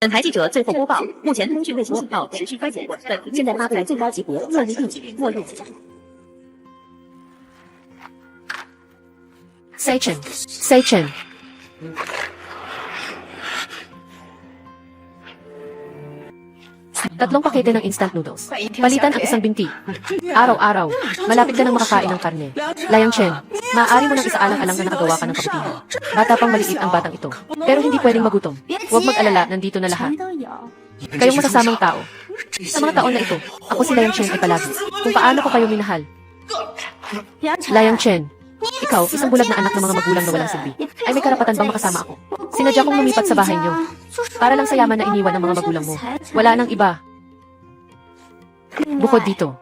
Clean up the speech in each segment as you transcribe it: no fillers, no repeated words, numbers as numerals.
本台记者最后播报：目前通讯卫星信号持续衰减，现在发布最高级别末日预警。Sachin. Tatlong pakete ng instant noodles. Palitan ang isang binti. Araw-araw, malapit ka nang makakain ng karne. Layang Chen, maaari mo nang isaalang-alang na nakagawa ka ng kabutihan. Bata pang maliit ang batang ito. Pero hindi pwedeng magutom. Huwag mag-alala, nandito na lahat. Kayong masasamang tao. Sa mga taon na ito, ako si Layang Chen ay palagi. Kung paano ko kayo minahal. Layang Chen, ikaw, isang bulag na anak ng mga magulang na walang silbi, ay may karapatan bang makasama ako? Sinadya kong lumipat sa bahay niyo. Para lang sa yaman na iniwan ng mga magulang mo. Wala nang iba. Bukod dito,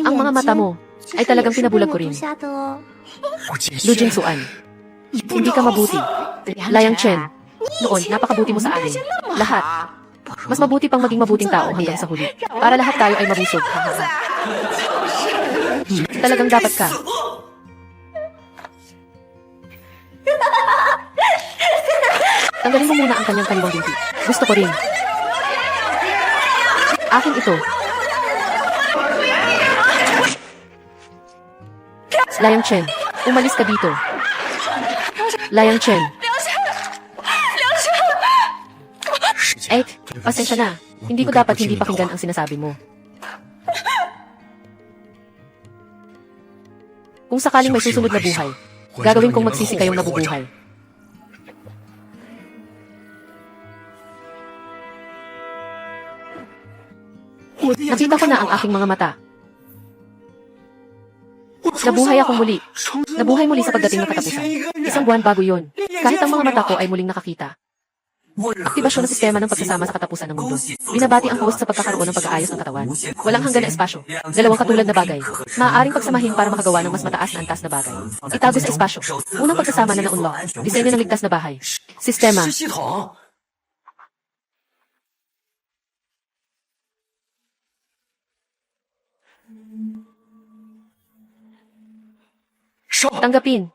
ang mga mata mo ay talagang pinabulag ko rin. Lu Jingsuan, hindi ka mabuti. Layang Chen, noon, napakabuti mo sa akin. Lahat. Mas mabuti pang maging mabuting tao hanggang sa huli. Para lahat tayo ay mabusog. Talagang dapat ka. Tanggalin mo muna ang kanyang kaliwang binti. Gusto ko rin. Akin ito. Layang Chen, umalis ka dito. Layang Chen. Pasensya na. Hindi ko dapat hindi pakinggan ang sinasabi mo. Kung sakaling may susunod na buhay, gagawin kong magsisi kayong nabubuhay. Nakita ko na ang aking mga mata. Nabuhay akong muli. Nabuhay muli sa pagdating ng katapusan. Isang buwan bago yon. Kahit ang mga mata ko ay muling nakakita. Aktibasyon ng sistema ng pagsasama sa katapusan ng mundo. Binabati ang host sa pagkakaroon ng pag-aayos ng katawan. Walang hanggan na espasyo. Dalawang katulad na bagay. Maaaring pagsamahin para makagawa ng mas mataas na antas na bagay. Itago sa espasyo. Unang pagsasama na naunlock. Disenyo ng ligtas na bahay. Sistema. Tanggapin.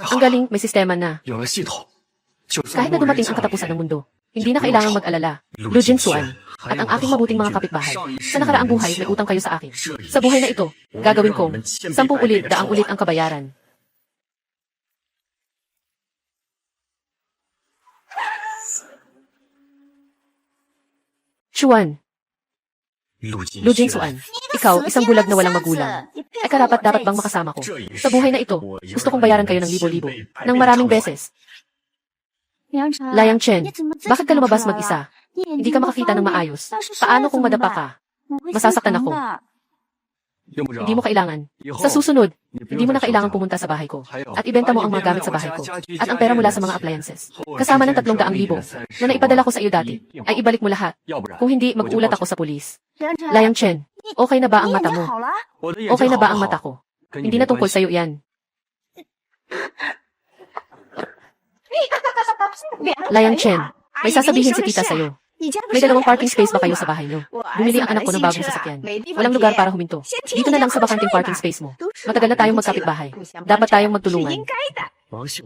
Ang galing, may sistema na. Kahit na dumating ang katapusan ng mundo, hindi na kailangang mag-alala. Lu Jingsuan, at ang aking mabuting mga kapitbahay. Sa nakaraang buhay, may utang kayo sa akin. Sa buhay na ito, gagawin kong 10 ulit, 100 ulit ang kabayaran. Chuan. Lu Jingsuan, ikaw, isang bulag na walang magulang. Ay karapat dapat bang makasama ko? Sa buhay na ito, gusto kong bayaran kayo ng libo-libo. Nang maraming beses. Layang Chen, bakit ka lumabas mag-isa? Hindi ka makakita ng maayos. Paano kung madapa ka? Masasaktan ako. Hindi mo kailangan. Sa susunod, hindi mo na kailangan pumunta sa bahay ko. At ibenta mo ang mga gamit sa bahay ko. At ang pera mula sa mga appliances. Kasama ng 300,000 na naipadala ko sa iyo dati, ay ibalik mo lahat. Kung hindi, mag-ulat ako sa pulis. Layang Chen, okay na ba ang mata mo? Okay na ba ang mata ko? Hindi na tungkol sa'yo yan. Layang Chen, may sasabihin si tita sa'yo. May 2 parking space ba kayo sa bahay niyo? Bumili ang anak ko ng bagong sasakyan. Walang lugar para huminto. Dito na lang sa bakanting parking space mo. Matagal na tayong magkapitbahay. Dapat tayong magtulungan.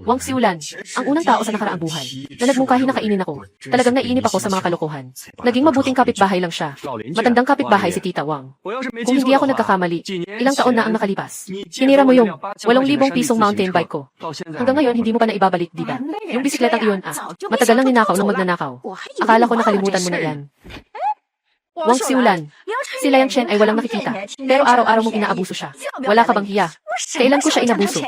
Wang Xiulan, ang unang tao sa nakaraang buhay, na nagmungkahi na kainin ako. Talagang naiinip ako sa mga kalokohan. Naging mabuting kapitbahay lang siya. Matandang kapitbahay si Tita Wang. Kung hindi ako nagkakamali, ilang taon na ang nakalipas. Sinira mo yung 8,000 pisong mountain bike ko. Hanggang ngayon, hindi mo pa naibabalik, di ba? Yung bisikletang iyon, matagal nang ninakaw ng magnanakaw. Akala ko nakalimutan mo na yan. Wang Xiulan, si Layang Chen ay walang nakikita, pero araw-araw mong inaabuso siya. Wala ka bang hiya? Kailan ko siya inabuso?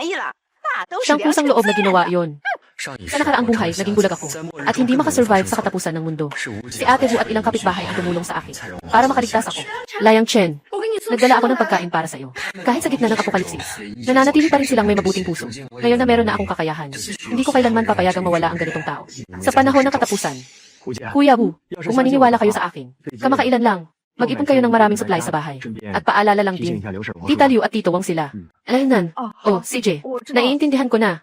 Siyang kusang loob na ginawa yon. Sa nakaraang buhay, naging bulag ako, at hindi makasurvive sa katapusan ng mundo. Si Ate Wu at ilang kapitbahay ang tumulong sa akin, para makaligtas ako. Layang Chen, nagdala ako ng pagkain para sa'yo. Kahit sa gitna ng apokalipsis, nananatili pa rin silang may mabuting puso. Ngayon na meron na akong kakayahan, hindi ko kailanman papayagang mawala ang ganitong tao. Sa panahon ng katapusan, Kuya Wu, kung maniniwala kayo sa akin, kamakailan lang, mag-ipon kayo ng maraming supply sa bahay. At paalala lang din, Tita Liu at Tito Wang sila. Alaynan, CJ, naiintindihan ko na.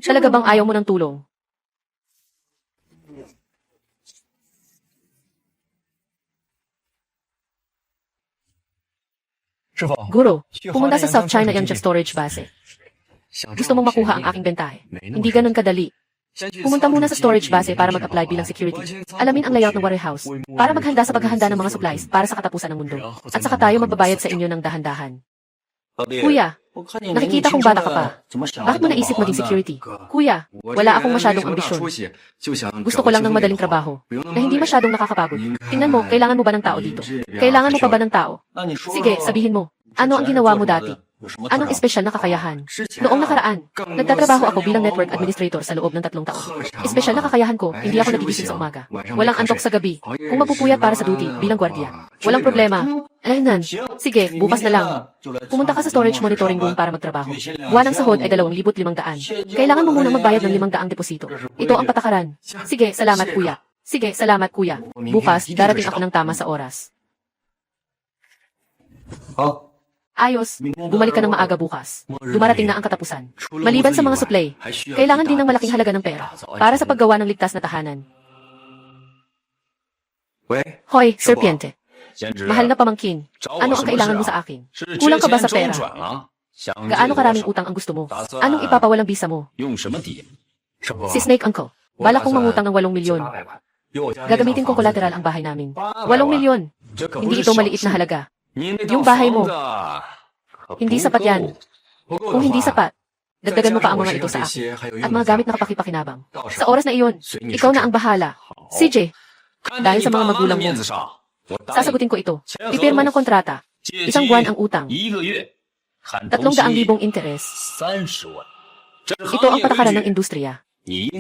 Talaga bang ayaw mo ng tulong? Guro, pumunta sa South China Yangtze Storage Base. Gusto mong makuha ang aking bentahe. Hindi ganun kadali. Pumunta muna sa storage base para mag-apply bilang security. Alamin ang layout ng warehouse para maghanda sa paghahanda ng mga supplies para sa katapusan ng mundo. At saka tayo magbabayad sa inyo ng dahan-dahan. Kuya, nakikita kong bata ka pa. Bakit mo naisip maging security? Kuya, wala akong masyadong ambisyon. Gusto ko lang ng madaling trabaho na hindi masyadong nakakapagod. Tingnan mo, kailangan mo ba ng tao dito? Kailangan mo pa ba ng tao? Sige, sabihin mo, ano ang ginawa mo dati? Anong espesyal na kakayahan? Noong nakaraan, nagtatrabaho ako bilang network administrator sa loob ng 3 taon. Espesyal na kakayahan ko, hindi ako nagigising sa umaga. Walang antok sa gabi. Kung mapupuyat para sa duty bilang gwardiya. Walang problema. Ayun. Sige, bukas na lang. Pumunta ka sa storage monitoring room para magtrabaho. Buwan ng sahod ay 2,500. Kailangan mo munang magbayad ng 500 deposito. Ito ang patakaran. Sige, salamat kuya. Sige, salamat kuya. Bukas, darating ako ng tama sa oras. Ayos, bumalik ka ng maaga bukas. Dumarating na ang katapusan. Maliban sa mga supply, kailangan din ng malaking halaga ng pera para sa paggawa ng ligtas na tahanan. Hoy, serpiente. Mahal na pamangkin. Ano ang kailangan mo sa akin? Kulang ka ba sa pera? Gaano karaming utang ang gusto mo? Anong ipapawalang bisa mo? Si Snake Uncle, balak kong mangutang ng 8 milyon. Gagamitin kong collateral ang bahay namin. 8 milyon. Hindi ito maliit na halaga. Yung bahay mo. Hindi sapat yan. Kung hindi sapat, dagdagan mo pa ang mga ito sa akin. At mga gamit na kapakipakinabang. Sa oras na iyon, ikaw na ang bahala. CJ, dahil sa mga magulang mo, sasagutin ko ito. Pipirma ng kontrata. 1 buwan ang utang. 300,000 interes. Ito ang patakaran ng industriya.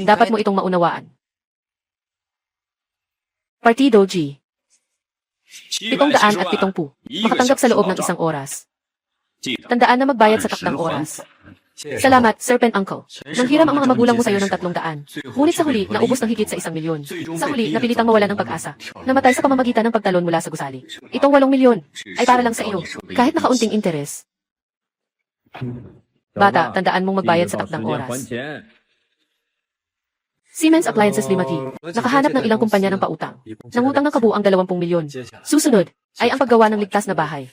Dapat mo itong maunawaan. Partido G. 770. Makatanggap sa loob ng 1 oras. Tandaan na magbayad sa takdang oras. Salamat, Serpent Uncle. Nanghiram ang mga magulang mo sa iyo ng 300. Ngunit sa huli, naubos ng higit sa 1 milyon. Sa huli, napilitang mawala ng pag-asa. Namatay sa pamamagitan ng pagtalon mula sa gusali. Itong 8 milyon ay para lang sa iyo, kahit nakaunting interes. Bata, tandaan mong magbayad sa takdang oras. Siemens Appliances Limited, nakahanap ng ilang kumpanya ng pautang. Nangutang ng kabuang 20 milyon. Susunod ay ang paggawa ng ligtas na bahay.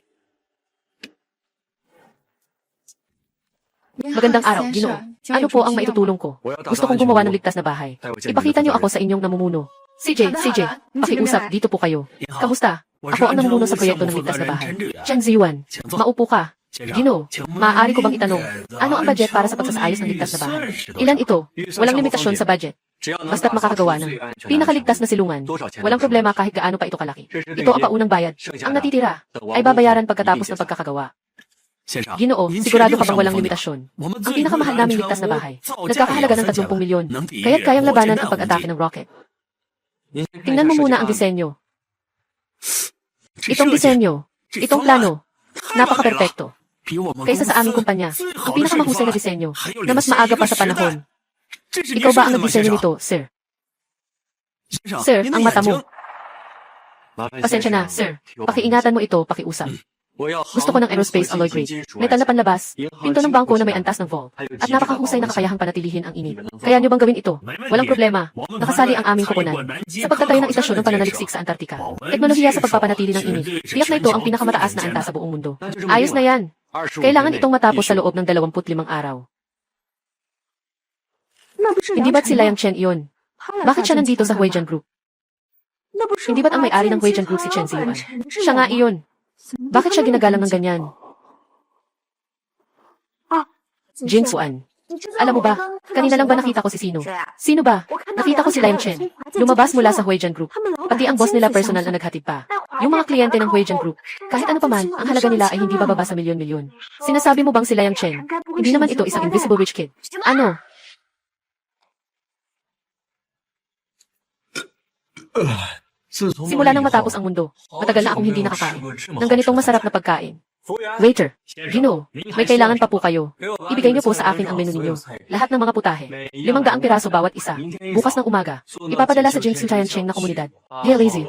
Magandang araw, Ginoo. Ano po ang maitutulong ko? Gusto kong gumawa ng ligtas na bahay. Ipakita niyo ako sa inyong namumuno. CJ, pakiusap, dito po kayo. Kamusta? Ako ang namumuno sa proyekto ng ligtas na bahay. Chen Ziyuan, maupo ka. Ginoo, maaari ko bang itanong, ano ang budget para sa pagsasaayos ng ligtas na bahay? Ilan ito? Walang limitasyon sa budget. Basta't makakagawa ng pinakaligtas na silungan. Walang problema kahit gaano pa ito kalaki. Ito ang paunang bayad. Ang natitira ay babayaran pagkatapos ng pagkakagawa. Ginoo, sigurado ka bang walang limitasyon? Ang pinakamahal naming ligtas na bahay, nagkakahalaga ng 30 milyon, kaya't kayang labanan ang pag-atake ng rocket. Tingnan mo muna ang disenyo. Itong disenyo, itong plano, napaka-perpekto. Kaysa sa aming kumpanya, ang pinakamahusay na disenyo, na mas maaga pa sa panahon. Ikaw ba ang nagdisenyo nito, sir? Sir, ang mata mo. Pasensya na, sir. Pakiingatan mo ito, pakiusap. Gusto ko ng aerospace alloy grade. Metal na panlabas, pinto ng bangko na may antas ng vault, at napakahusay na kakayahang panatilihin ang init. Kaya niyo bang gawin ito? Walang problema. Nakasali ang aming koponan sa pagtatayo ng istasyon ng pananaliksik sa Antarctica. Teknolohiya sa pagpapanatili ng init. Tiyak na ito ang pinakamataas na antas sa buong mundo. Ayos na yan. Kailangan itong matapos sa loob ng 25 araw. Hindi ba't si Liang Chen iyon? Bakit siya nandito sa Huijian Group? Hindi ba't ang may-ari ng Huijian Group si Chen Ziyuan? Siya nga iyon. Bakit siya ginagalang ng ganyan? Jin Suan. Alam mo ba, kanina lang ba nakita ko si Sino? Sino ba? Nakita ko si Liang Chen. Lumabas mula sa Huijian Group. Pati ang boss nila personal na naghatid pa. Yung mga kliyente ng Huijian Group, kahit ano pa man, ang halaga nila ay hindi bababa sa milyon-milyon. Sinasabi mo bang si Liang Chen? Hindi naman ito isang invisible rich kid. Ano? Simula nang matapos ang mundo, matagal na akong hindi nakakain ng ganitong masarap na pagkain. Waiter, Ginoo, may kailangan pa po kayo. Ibigay niyo po sa akin ang menu ninyo. Lahat ng mga putahe. 500 piraso bawat isa. Bukas ng umaga. Ipapadala sa Jinxin Giant Cheng na komunidad. Hey, lazy.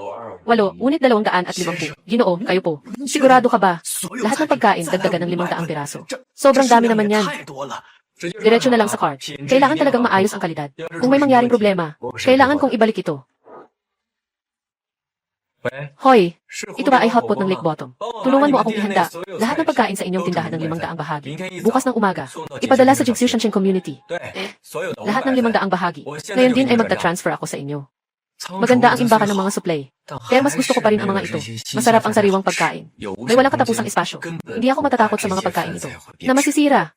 8, ngunit 250. Ginoo, kayo po. Sigurado ka ba? Lahat ng pagkain, dagdagan ng 500 piraso. Sobrang dami naman yan. Diretso na lang sa cart. Kailangan talagang maayos ang kalidad. Kung may mangyaring problema, kailangan kong ibalik ito. Hoy, ito ba ay hotpot ng Lake Bottom? Tulungan mo akong ihanda lahat ng pagkain sa inyong tindahan ng 500 bahagi. Bukas ng umaga, ipadala sa Jigsaw Shanshan Community. Lahat ng 500 bahagi. Ngayon din ay magta-transfer ako sa inyo. Maganda ang imbakan ng mga supply. Kaya mas gusto ko pa rin ang mga ito. Masarap ang sariwang pagkain. May walang katapusang espasyo. Hindi ako matatakot sa mga pagkain ito na masisira.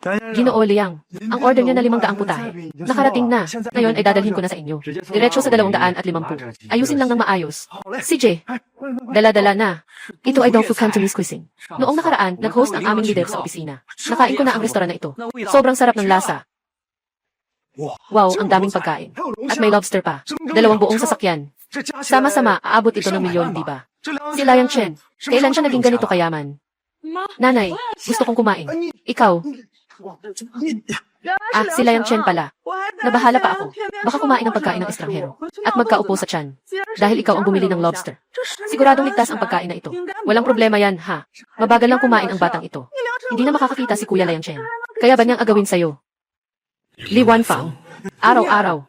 Ginoo Liang, ang order niyo na 500 putahe. Nakarating na. Ngayon ay dadalhin ko na sa inyo. Diretso sa 250. Ayusin lang ng maayos. CJ, dala-dala na. Ito ay Dongfu Cantonese cuisine. Noong nakaraan, nag-host ang aming leader sa opisina. Nakain ko na ang restoran na ito. Sobrang sarap ng lasa. Wow, ang daming pagkain. At may lobster pa. 2 buong sasakyan. Sama-sama, aabot ito ng milyon, di ba? Si Liang Chen, kailan siya naging ganito kayaman? Nanay, gusto kong kumain. Ikaw. Si Liang Chen pala. Nabahala pa ako. Baka kumain ng pagkain ng estranghero. At magkaupo sa tiyan. Dahil ikaw ang bumili ng lobster. Siguradong ligtas ang pagkain na ito. Walang problema yan, ha? Mabagal lang kumain ang batang ito. Hindi na makakakita si Kuya Liang Chen. Kaya ba niyang agawin sa'yo? Li Wanfang. Araw-araw.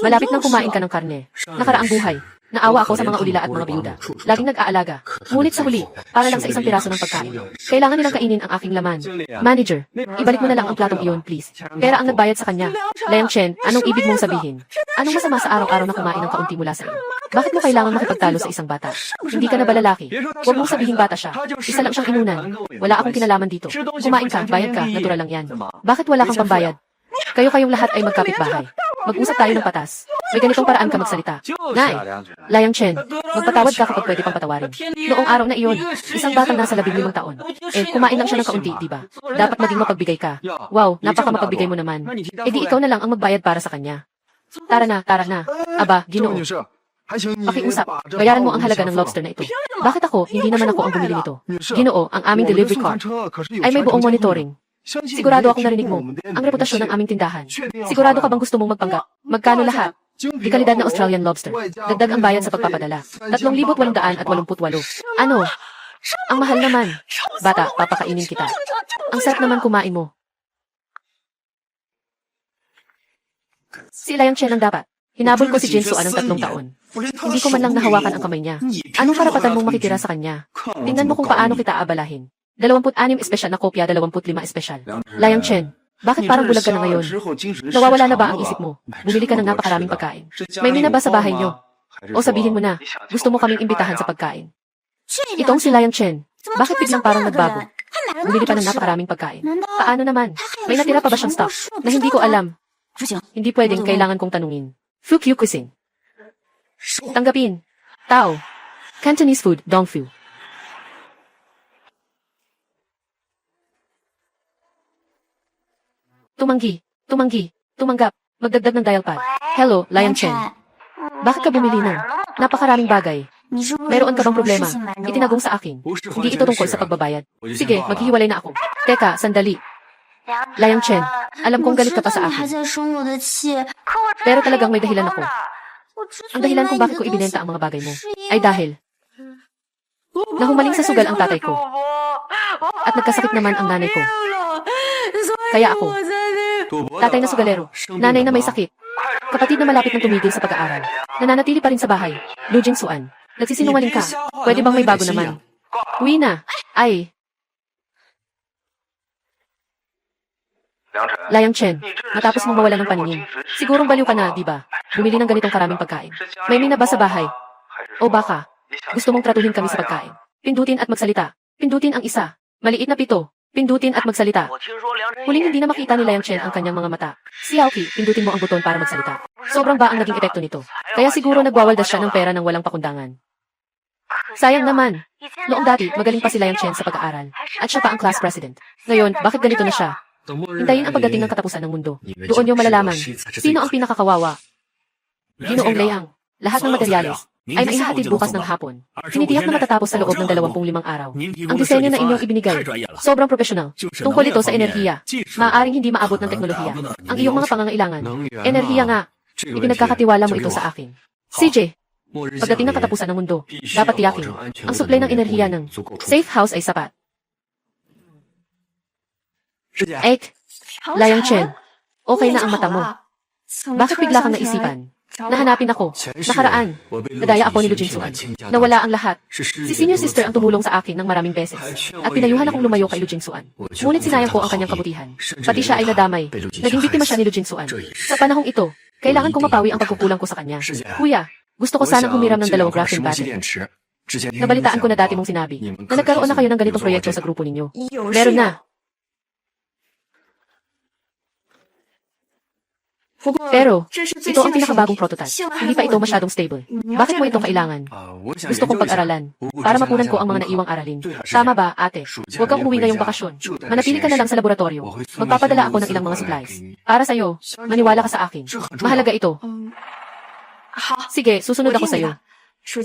Malapit nang kumain ka ng karne. Nakaraang buhay. Naawa ako sa mga ulila at mga biyuda. Laging nag-aalaga. Ngunit sa huli, para lang sa isang piraso ng pagkain. Kailangan nilang kainin ang aking laman. Manager, ibalik mo na lang ang platong iyon, please. Pera ang nagbayad sa kanya. Liang Chen, anong ibig mong sabihin? Anong masama sa araw-araw na kumain ng kaunti mula sa iyo? Bakit mo kailangan makipagtalo sa isang bata? Hindi ka na ba lalaki? Huwag mong sabihin bata siya. Isa lang siyang inunan. Wala akong kinalaman dito. Kumain ka, bayad ka, natural lang yan. Bakit wala kang pambayad? Kayo-kayong lahat ay magkapit-bahay. Mag-usap tayo ng patas. May ganitong paraan ka magsalita. Nay, Liang Chen, magpatawad ka kapag pwede pang patawarin. Noong araw na iyon, isang batang nasa 15 taon. Kumain lang siya ng kaunti, di ba? Dapat maging mapagbigay ka. Wow, napaka mapagbigay mo naman. Di ikaw na lang ang magbayad para sa kanya. Tara na, tara na. Aba, Ginoo. Pakiusap, bayaran mo ang halaga ng lobster na ito. Bakit ako? Hindi naman ako ang bumili nito. Ginoo, ang aming delivery car ay may buong monitoring. Sigurado akong narinig mo ang reputasyon ng aming tindahan. Sigurado ka bang gusto mong magpanggap? Magkano lahat? Di kalidad na Australian lobster. Dagdag ang bayad sa pagpapadala. 3,888. Ano? Ang mahal naman. Bata, papakainin kita. Ang sarap naman kumain mo. Si Liang Chen ang dapat. Hinabol ko si Jinsu anong 3 taon. Hindi ko man lang nahawakan ang kamay niya. Anong karapatan mong makitira sa kanya? Tingnan mo kung paano kita abalahin. 26 espesyal na kopya, 25 espesyal. Liang Chen, bakit parang bulag ka na ngayon? Nawawala na ba ang isip mo? Bumili ka ng napakaraming pagkain. May mina ba sa bahay niyo? O sabihin mo na, gusto mo kaming imbitahan sa pagkain. Itong si Liang Chen, bakit biglang parang nagbago? Bumili pa ng napakaraming pagkain. Paano naman? May natira pa ba siyang stock na hindi ko alam? Hindi pwedeng, kailangan kong tanungin. Fukyu cuisine. Tanggapin. Tao. Cantonese food, Dongfu. Tumanggap, magdagdag ng dial pad. Hello, Liang Chen. Bakit ka bumili ng napakaraming bagay? Meron ka bang problema? Itinagong sa akin. Hindi ito tungkol sa pagbabayad. Sige, maghihiwalay na ako. Teka, sandali. Liang Chen, alam kong galit ka pa sa akin. Pero talagang may dahilan ako. Ang dahilan kung bakit ko ibinenta ang mga bagay mo ay dahil nahumaling sa sugal ang tatay ko. At nagkasakit naman ang nanay ko. Kaya ako, tatay na sugalero, nanay na may sakit, kapatid na malapit ng tumigil sa pag-aaral, nananatili pa rin sa bahay, Lu Jingsuan, nagsisinungaling ka, pwede bang may bago naman? Uwi na, ay. Liang Chen, matapos mong mawala ng paningin, sigurong baliw ka na, di ba? Bumili ng ganitong karaming pagkain. May mina ba sa bahay? O baka, gusto mong tratuhin kami sa pagkain? Pindutin at magsalita. Pindutin ang isa. Maliit na 7. Pindutin at magsalita. Huling hindi na makita ni Liang Chen ang kanyang mga mata. Si Yaoki, pindutin mo ang buton para magsalita. Sobrang ba ang naging epekto nito? Kaya siguro nagwawaldas siya ng pera ng walang pakundangan. Sayang naman. Noong dati, magaling pa si Liang Chen sa pag-aaral. At siya pa ang class president. Ngayon, bakit ganito na siya? Hintayin ang pagdating ng katapusan ng mundo. Doon niyo malalaman. Sino ang pinakakawawa? Ginoong Liang. Lahat ng materyales ay maihahatid bukas ng hapon. Tinitiyak na matatapos sa loob ng 25 araw. Ang disenyo na inyong ibinigay, sobrang profesional. Tungkol ito sa enerhiya. Maaaring hindi maabot ng teknolohiya. Ang iyong mga pangangailangan. Enerhiya nga. Ipinagkakatiwala mo ito sa akin. CJ, pagdating ng katapusan ng mundo, dapat tiyakin, ang supply ng enerhiya ng safe house ay sapat. Liang Chen, okay na ang mata mo. Bakit bigla kang naisipan? Nahanapin ako. Nakaraan. Nadaya ako ni Lu Jinsuan. Nawala ang lahat. Si senior sister ang tumulong sa akin ng maraming beses. At pinayuhan akong lumayo kay Lu Jinsuan. Ngunit sinayang ko ang kanyang kabutihan. Pati siya ay nadamay. Naging biktima siya ni Lu Jinsuan. Sa panahong ito, kailangan kong mapawi ang pagkukulang ko sa kanya. Kuya, gusto ko sanang humiram ng 2 graphene battery. Nabalitaan ko na dati mong sinabi na nagkaroon na kayo ng ganitong proyekto sa grupo ninyo. Meron na. Pero, ito ang pinakabagong prototype. Hindi pa ito masyadong stable. Bakit mo ito kailangan? Gusto kong pag-aralan. Para mapunan ko ang mga naiwang aralin. Tama ba, ate? Huwag kang umuwi ngayong bakasyon. Manatili ka na lang sa laboratorio. Magpapadala ako ng ilang mga supplies. Para sa'yo, maniwala ka sa akin. Mahalaga ito. Sige, susunod ako sa'yo.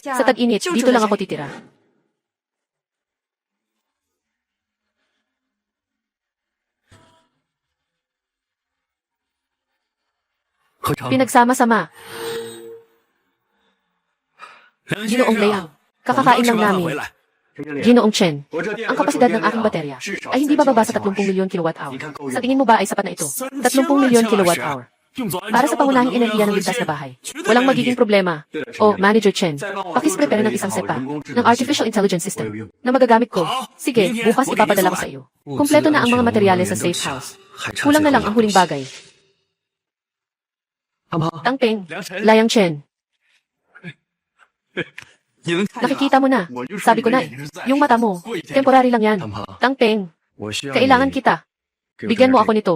Sa tag-init, dito lang ako titira. Pinagsama-sama. Ginoong Liang, kakakain lang namin. Ginoong Chen, ang kapasidad ng aking baterya ay hindi bababa sa 30 milyon kilowatt-hour. Sa tingin mo ba ay sapat na ito? 30 milyon kilowatt-hour. Para sa pangunahing enerhiya ng ligtas na bahay. Walang magiging problema. O, Manager Chen, pakis-prepare ng isang sepa ng Artificial Intelligence System na magagamit ko. Sige, bukas ipapadala ko sa iyo. Kumpleto na ang mga materyales sa safe house. Kulang na lang ang huling bagay. Tangping, Liang Chen. Nakikita mo na. Sabi ko na, yung mata mo, temporary lang yan. Tangping, kailangan kita. Bigyan mo ako nito.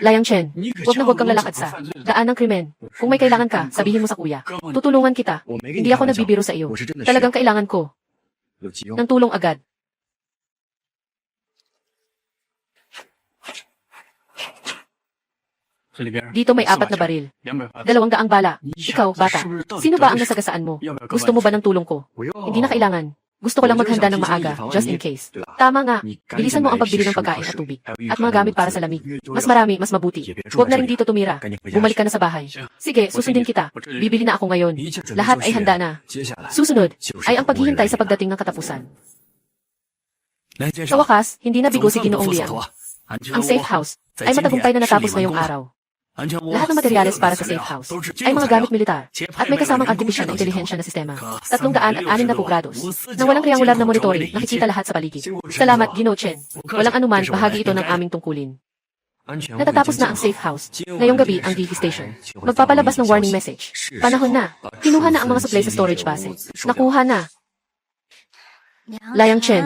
Liang Chen, huwag kang lalakad sa daan ng krimen. Kung may kailangan ka, sabihin mo sa kuya. Tutulungan kita. Hindi ako nagbibiro sa iyo. Talagang kailangan ko ng tulong agad. Dito may 4 na baril. 200 bala. Ikaw, bata. Sino ba ang nasagasaan mo? Gusto mo ba ng tulong ko? Hindi na kailangan. Gusto ko lang maghanda ng maaga, just in case. Tama nga. Bilisan mo ang pagbili ng pagkain at tubig. At mga gamit para sa lamig. Mas marami, mas mabuti. Huwag na rin dito tumira. Bumalik ka na sa bahay. Sige, susundin kita. Bibili na ako ngayon. Lahat ay handa na. Susunod ay ang paghihintay sa pagdating ng katapusan. Sa wakas, hindi na bigo si Ginoong Liang. Ang safe house ay matagumpay na natapos ngayong araw. Lahat ng materyales para sa safe house ay mga gamit militar at may kasamang artificial na intelihensya na sistema. 360 grados. Nang walang triangular na monitoring, nakikita lahat sa paligid. Salamat, Gino Chen. Walang anuman, bahagi ito ng aming tungkulin. Natatapos na ang safe house. Ngayong gabi ang DV station. Magpapalabas ng warning message. Panahon na. Kinuha na ang mga supply sa storage base. Nakuha na. Liang Chen.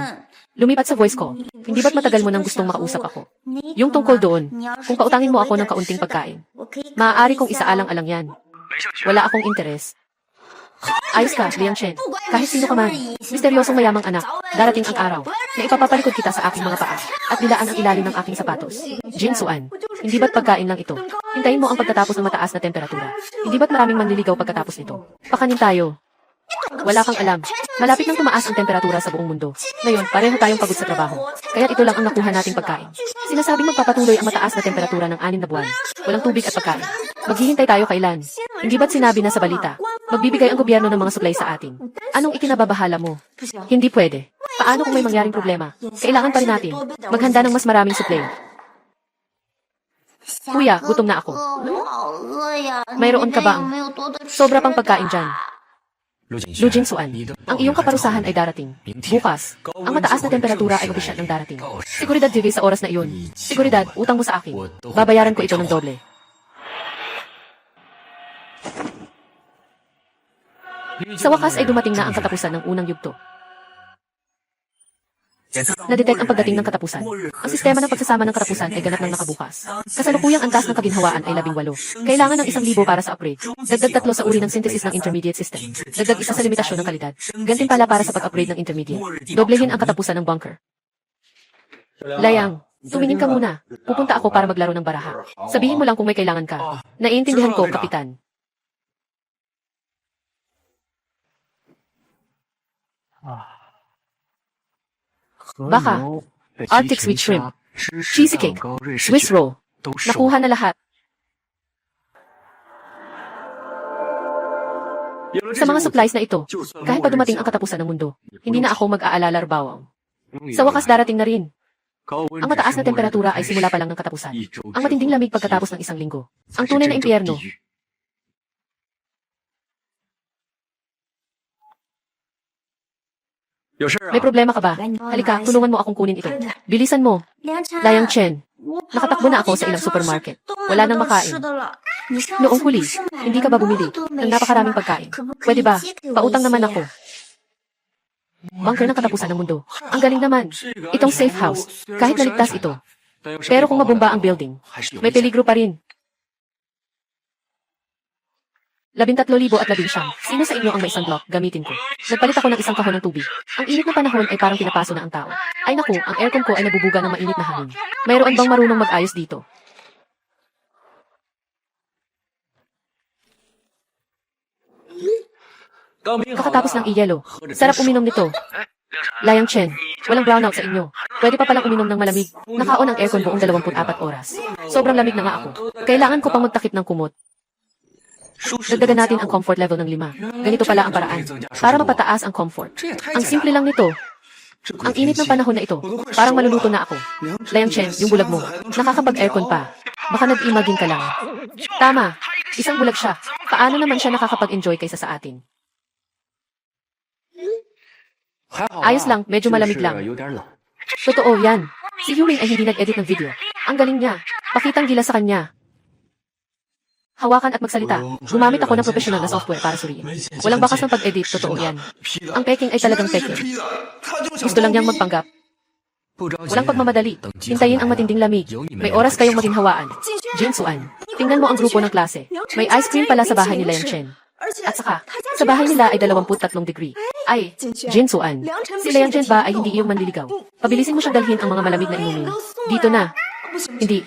Lumipat sa voice ko. Hindi ba't matagal mo nang gustong makausap ako? Yung tungkol doon, kung pautangin mo ako ng kaunting pagkain, maaari kong isaalang-alang yan. Wala akong interes. Ayos ka, Liang Chen. Kahit sino ka man, misteryosong mayamang anak, darating ang araw na ipapapalikod kita sa aking mga paa at dilaan ang ilalim ng aking sapatos. Jin Suan, hindi ba't pagkain lang ito? Hintayin mo ang pagtatapos ng mataas na temperatura. Hindi ba't maraming manliligaw pagkatapos nito? Pakanin tayo. Wala kang alam. Malapit nang tumaas ang temperatura sa buong mundo. Ngayon, pareho tayong pagod sa trabaho. Kaya ito lang ang nakuha nating pagkain. Sinasabing magpapatuloy ang mataas na temperatura ng 6 na buwan. Walang tubig at pagkain. Maghihintay tayo kailan? Hindi ba't sinabi na sa balita? Magbibigay ang gobyerno ng mga supply sa atin. Anong ikinababahala mo? Hindi pwede. Paano kung may mangyaring problema? Kailangan pa rin natin maghanda ng mas maraming supply. Kuya, gutom na ako. Mayroon ka ba ang sobra pang pagkain dyan? Lu Jinsuan, ang iyong kaparusahan ay darating. Bukas, ang mataas na temperatura ay opisyal ng darating. Seguridad TV sa oras na iyon. Seguridad, utang mo sa akin. Babayaran ko ito ng doble. Sa wakas ay dumating na ang katapusan ng unang yugto. Na-detect ang pagdating ng katapusan. Ang sistema ng pagsasama ng katapusan ay ganap ng nakabukas. Kasalukuyang antas ng kaginhawaan ay 18. Kailangan ng 1,000 para sa upgrade. Dagdag 3 sa uri ng synthesis ng intermediate system. Dagdag 1 sa limitasyon ng kalidad. Gantimpala para sa pag-upgrade ng intermediate. Doblehin ang katapusan ng bunker. Liang, tumingin ka muna. Pupunta ako para maglaro ng baraha. Sabihin mo lang kung may kailangan ka. Naiintindihan ko, Kapitan. Baka, Arctic sweet shrimp, cheesy cake, Swiss roll, nakuha na lahat. Sa mga supplies na ito, kahit pa dumating ang katapusan ng mundo, hindi na ako mag-aalala bawang. Sa wakas darating na rin. Ang mataas na temperatura ay simula pa lang ng katapusan. Ang matinding lamig pagkatapos ng 1 linggo. Ang tunay na impyerno May problema ka ba? Halika, tulungan mo akong kunin ito. Bilisan mo. Layang Chen, nakatakbo na ako sa ilang supermarket. Wala nang makain. Noong huli, hindi ka ba bumili ng napakaraming pagkain? Pwede ba? Pautang naman ako. Bunker ng katapusan ng mundo. Ang galing naman. Itong safe house, kahit naligtas ito. Pero kung mabomba ang building, may peligro pa rin. 13,011. Sino sa inyo ang may isang block? Gamitin ko. Nagpalit ako ng isang kahon ng tubig. Ang init na panahon ay parang pinapaso na ang tao. Ay naku, ang aircon ko ay nabubuga ng mainit na hangin. Mayroon bang marunong mag-ayos dito? Kakatapos ng iyelo. Sarap uminom nito. Layang Chen, walang brownout sa inyo. Pwede pa palang uminom ng malamig. Nakaon ang aircon buong 24 oras. Sobrang lamig na nga ako. Kailangan ko pang magtakip ng kumot. Dagdagan natin ang comfort level ng 5. Ganito pala ang paraan. Para mapataas ang comfort. Ang simple lang nito. Ang init ng panahon na ito. Parang maluluto na ako. Layang Chen, yung bulag mo. Nakakapag-aircon pa. Baka nag-imagine ka lang. Tama. Isang bulag siya. Paano naman siya nakakapag-enjoy kaysa sa atin? Ayos lang, medyo malamig lang. Totoo, yan. Si Yuwing ay hindi nag-edit ng video. Ang galing niya. Pakitang gila sa kanya. Hawakan at magsalita. Gumamit ako ng professional na software para suriin. Walang bakas ng pag-edit, totoo yan. Ang peking ay talagang peking. Gusto lang niyang magpanggap. Walang pagmamadali. Hintayin ang matinding lamig. May oras kayong maginhawaan. Jinsuan, tingnan mo ang grupo ng klase. May ice cream pala sa bahay ni Layang Chen. At saka, sa bahay nila ay 23 degree. Ay, Jinsuan, si Layang Chen ba ay hindi iyong manliligaw? Pabilisin mo siyang dalhin ang mga malamig na inumin. Dito na. Hindi.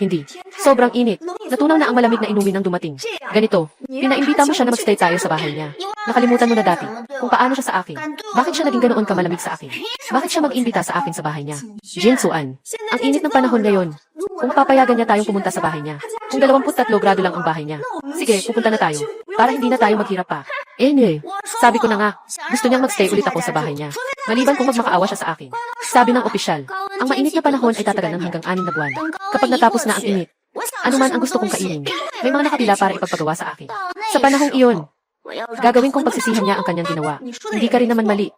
Sobrang init. Natunaw na ang malamig na inumin ang dumating. Ganito, pinaimbita mo siya na magstay tayo sa bahay niya. Nakalimutan mo na dati kung paano siya sa akin. Bakit siya naging ganoon kamalamig sa akin? Bakit siya mag-imbita sa akin sa bahay niya? Jinsuan, ang init ng panahon ngayon. Kung papayagan niya tayong pumunta sa bahay niya. Kung 23 grado lang ang bahay niya. Sige, pupunta na tayo. Para hindi na tayo maghirap pa. Sabi ko na nga, gusto niyang magstay ulit ako sa bahay niya. Maliban kung magmakaawa siya sa akin. Sabi ng opisyal, ang mainit na panahon ay tatagal ng hanggang 6 na buwan. Kapag natapos na ang init, ano man ang gusto kong kainin, may mga nakapila para ipagpagawa sa akin. Sa panahong iyon, gagawin kong pagsisihan niya ang kanyang ginawa. Hindi ka rin naman mali.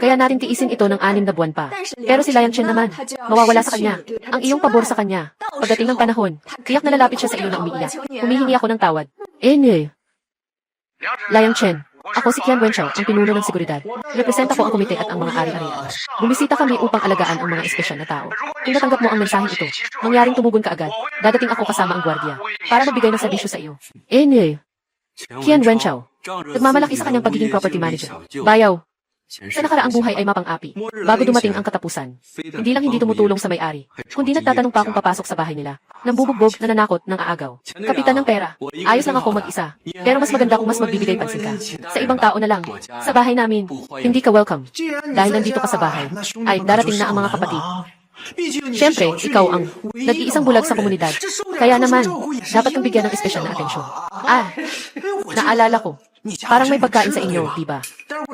Kaya natin tiisin ito ng 6 na buwan pa. Pero si Layang Chen naman, mawawala sa kanya. Ang iyong pabor sa kanya. Pagdating ng panahon, tiyak na lalapit siya sa iyo na umiiyak. Humihingi ako ng tawad. Layang Chen, ako si Qian Wenchao, ang pinuno ng seguridad. Representa ko ang komite at ang mga ari-arian. Bumisita kami upang alagaan ang mga espesyal na tao. Kung natanggap mo ang mensaheng ito, mangyaring tumugon ka agad. Dadating ako kasama ang gwardiya para magbigay ng serbisyo sa iyo. Qian Wenchao, nagmamalaki sa kanyang pagiging property manager. Bayaw, sa nakaraang buhay ay mapang-api. Bago dumating ang katapusan, hindi lang hindi tumutulong sa may-ari, kundi nagtatanong pa kung papasok sa bahay nila. Nambubugbog, nananakot, nang aagaw. Kapitan ng pera, ayos lang ako mag-isa. Pero mas maganda kung mas magbibigay pansin ka. Sa ibang tao na lang. Sa bahay namin, hindi ka welcome. Dahil nandito ka sa bahay, ay darating na ang mga kapatid. Siyempre, ikaw ang nag-iisang bulag sa komunidad. Kaya naman, dapat kang bigyan ng espesyal na atensyon. Naalala ko. Parang may pagkain sa inyo, di ba?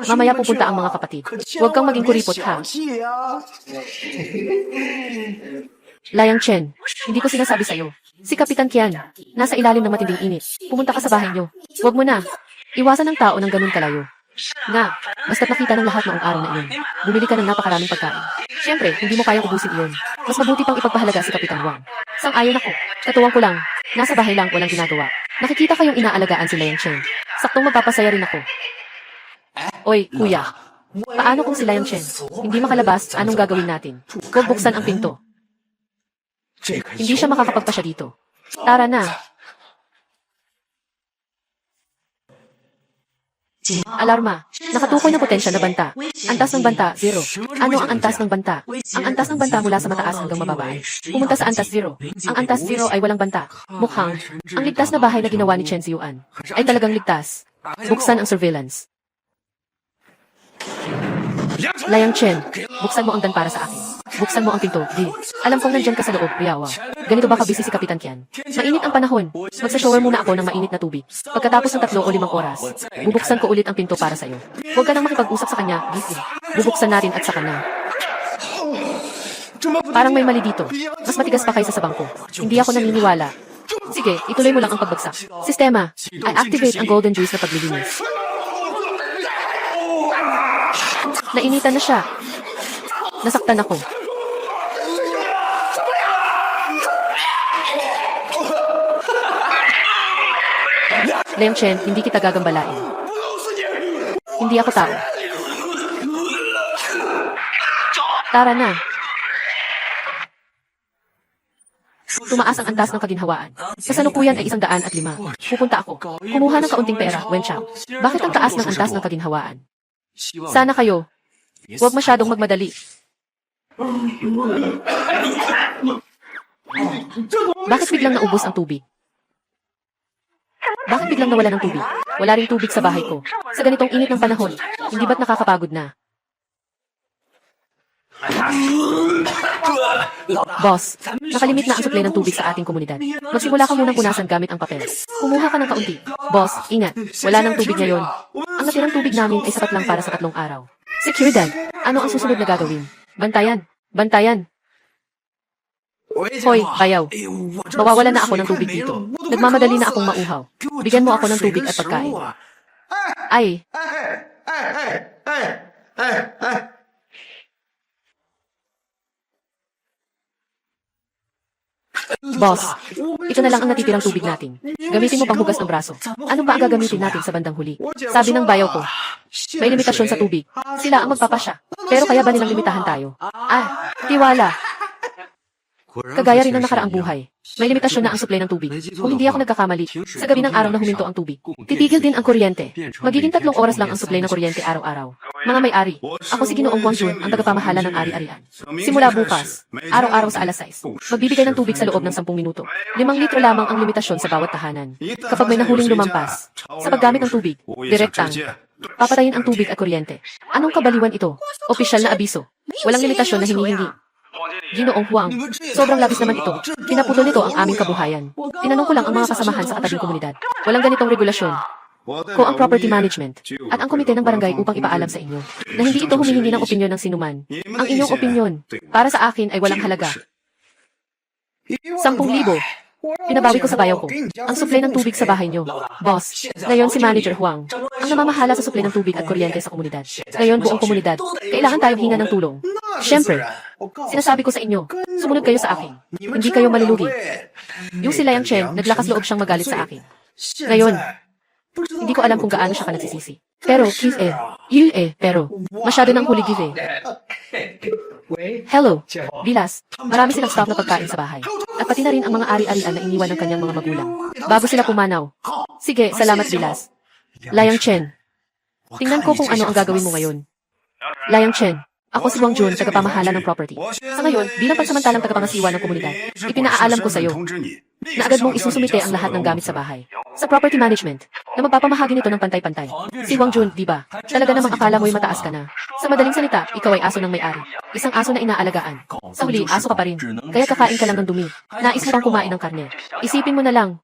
Mamaya pupunta ang mga kapatid. Huwag kang maging kuripot, ha? Layang Chen, hindi ko sinasabi sa'yo. Si Kapitan Qian, nasa ilalim ng matinding init. Pumunta ka sa bahay niyo. Huwag mo na. Iwasan ng tao ng ganun kalayo. Basta't nakita ng lahat noong araw na iyon. Bumili ka ng napakaraming pagkain. Siyempre, hindi mo kayang ubusin iyon. Mas mabuti pang ipagpahalaga si Kapitan Wang. Sang-ayon ako. Katuwang ko lang. Nasa bahay lang, walang ginagawa. Nakikita kayong inaalagaan si Layang Chen. Saktong magpapasaya rin ako. Oy, kuya. Paano kung si Layang Chen hindi makalabas, anong gagawin natin? Huwag buksan ang pinto. Hindi siya makakapagpasya dito. Tara na. Alarma. Nakatukoy na potensya na banta. Antas ng banta, 0. Ano ang antas ng banta? Ang antas ng banta mula sa mataas hanggang mababa. Pumunta sa antas 0. Ang antas 0 ay walang banta. Mukhang, ang ligtas na bahay na ginawa ni Chen Xiuan ay talagang ligtas. Buksan ang surveillance. Layang Chen, buksan mo ang dan para sa akin. Buksan mo ang pinto, di. Alam kong nandyan ka sa loob, Riyawa. Ganito ba kabisi si Kapitan Qian? Mainit ang panahon. Magsa-shower muna ako ng mainit na tubig. Pagkatapos ng 3 o 5 oras, bubuksan ko ulit ang pinto para sa'yo. Huwag ka nang makipag-usap sa kanya, Gifty. Bubuksan natin at saka na. Parang may mali dito. Mas matigas pa kaysa sa bangko. Hindi ako naniniwala. Sige, ituloy mo lang ang pagbagsak. Sistema, I activate ang golden juice na paglilinis. Nainitan na siya. Nasaktan ako. Liang Chen, hindi kita gagambalain. Hindi ako tao. Tara na. Tumaas ang antas ng kaginhawaan. Kasalukuyan ay 105. Pupunta ako. Kumuha ng kaunting pera, Wen Chao. Bakit ang taas ng antas ng kaginhawaan? Sana kayo. Huwag masyadong magmadali. Bakit biglang naubos ang tubig? Bakit biglang nawala ng tubig? Wala ring tubig sa bahay ko. Sa ganitong init ng panahon, hindi ba't nakakapagod na? Boss, nakalimit na ang supply ng tubig sa ating komunidad. Magsimula ka munang punasan gamit ang papel. Kumuha ka ng kaunti. Boss, ingat. Wala ng tubig ngayon. Ang natirang tubig namin ay sapat lang para sa 3 araw. Seguridad, ano ang susunod na gagawin? Bantayan. Bantayan. Hoy, bayaw. Mawawalan na ako ng tubig dito. Nagmamadali na akong mauhaw. Bigyan mo ako ng tubig at pagkain. Ay, boss, ito na lang ang natitirang tubig natin. Gamitin mo panghugas ng braso. Ano ba ang gagamitin natin sa bandang huli? Sabi ng bayaw ko, may limitasyon sa tubig. Sila ang magpapasya. Pero kaya ba nilang limitahan tayo? Tiwala. Kagaya rin ng nakaraang buhay. May limitasyon na ang supply ng tubig. Kung hindi ako nagkakamali, sa gabi ng araw na huminto ang tubig, titigil din ang kuryente. Magiging 3 oras lang ang supply ng kuryente araw-araw. Mga may-ari, ako si Ginoong Wang Jun, ang tagapamahala ng ari-arian. Simula bukas, araw-araw sa alas 6, magbibigay ng tubig sa loob ng 10 minuto. 5 litro lamang ang limitasyon sa bawat tahanan. Kapag may nahuling lumampas, sa paggamit ng tubig, direktang, papatayin ang tubig at kuryente. Anong kabaliwan ito? Opisyal na abiso. Walang limitasyon na hinihingi. Ginoong Huang, sobrang labis naman ito. Pinaputol nito ang aming kabuhayan. Tinanong ko lang ang mga kasamahan sa katabing komunidad. Walang ganitong regulasyon. Ko ang property management at ang komite ng barangay upang ipaalam sa inyo na hindi ito humihingi ng opinyon ng sinuman. Ang inyong opinyon, para sa akin ay walang halaga. 10,000. Pinabawi ko sa bayaw ko. Ang supply ng tubig sa bahay nyo. Boss, ngayon si Manager Huang. Ang namamahala sa supply ng tubig at kuryente sa komunidad. Ngayon buong komunidad. Kailangan tayong hinga ng tulong. Siyempre, sinasabi ko sa inyo, sumunod kayo sa akin. Hindi kayo malulugi. Yung si Liang Chen, naglakas loob siyang magalit sa akin. Ngayon, hindi ko alam kung gaano siya ka nagsisisi. Pero, pero, masyado nang huli give. Hello, Bilas. Marami silang stock na pagkain sa bahay. At pati na rin ang mga ari-arian na iniwan ng kanyang mga magulang. Bago sila pumanaw. Sige, salamat Bilas. Liang Chen. Tingnan ko kung ano ang gagawin mo ngayon. Liang Chen. Ako si Wang Jun, tagapamahala ng property. Sa ngayon, bilang pansamantalang tagapangasiwa ng komunidad, ipinaalam ko sa iyo na agad mong isusumite ang lahat ng gamit sa bahay. Sa property management, na magpapamahagi nito ng pantay-pantay. Si Wang Jun, di ba? Talaga namang akala mo'y mataas ka na. Sa madaling salita, ikaw ay aso ng may-ari. Isang aso na inaalagaan. Sa huli, aso ka pa rin. Kaya kakain ka lang ng dumi. Nais mo pang kumain ng karne. Isipin mo na lang.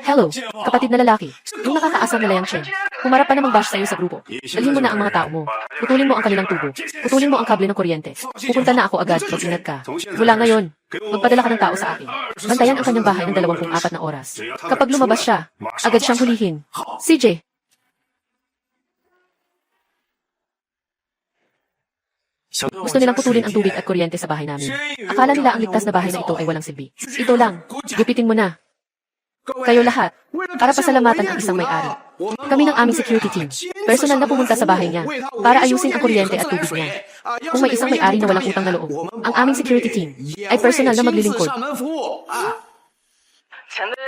Hello, kapatid na lalaki. Yung nakakaasar na Liang Chen. Humarap pa namang bash sa'yo sa grupo. Dalhin mo na ang mga tao mo. Putulin mo ang kanilang tubo. Putulin mo ang kable ng kuryente. Pupunta na ako agad, mag-ingat ka. Mula ngayon, magpadala ka ng tao sa akin. Bantayan ang kanyang bahay ng 24 na oras. Kapag lumabas siya, agad siyang hulihin. CJ! Gusto nilang putulin ang tubig at kuryente sa bahay namin. Akala nila ang ligtas na bahay na ito ay walang silbi. Ito lang. Gupitin mo na. Kayo lahat, para pasalamatan ang isang may-ari. Kami ng aming security team, personal na pumunta sa bahay niya, para ayusin ang kuryente at tubig niya. Kung may isang may-ari na walang utang na loob, ang aming security team ay personal na maglilingkod.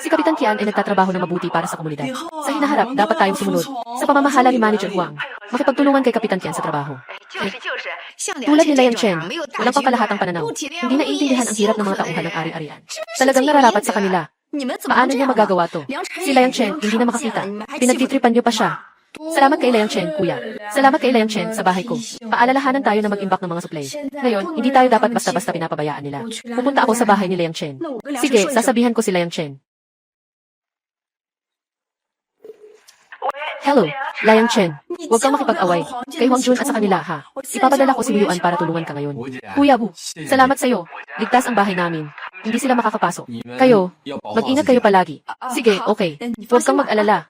Si Kapitan Qian ay nagtatrabaho ng mabuti para sa komunidad. Sa hinaharap, dapat tayong sumunod. Sa pamamahala ni Manager Huang, makipagtulungan kay Kapitan Qian sa trabaho. Tulad ni Liang Chen, walang pangkalahatang pananaw. Hindi naiintindihan ang hirap ng mga tauhan ng ari-arian. Talagang nararapat sa kanila. Paano niya magagawa to? Si Liang Chen, hindi na makakita. Pinagtitripan niyo pa siya. Salamat kay Liang Chen, kuya. Salamat kay Liang Chen sa bahay ko. Paalalahanan tayo na mag-imbak ng mga supply. Ngayon, hindi tayo dapat basta-basta pinapabayaan nila. Pupunta ako sa bahay ni Liang Chen. Sige, sasabihan ko si Liang Chen. Hello, Liang Chen. Huwag kang makipag-away. Kay Wang Jun at sa kanila, ha? Ipapadala ko si Muyuan para tulungan ka ngayon. Kuya Bu, salamat sa'yo. Ligtas ang bahay namin. Hindi sila makakapasok. Kayo, mag-ingat kayo palagi. Sige, okay. Huwag kang mag-alala.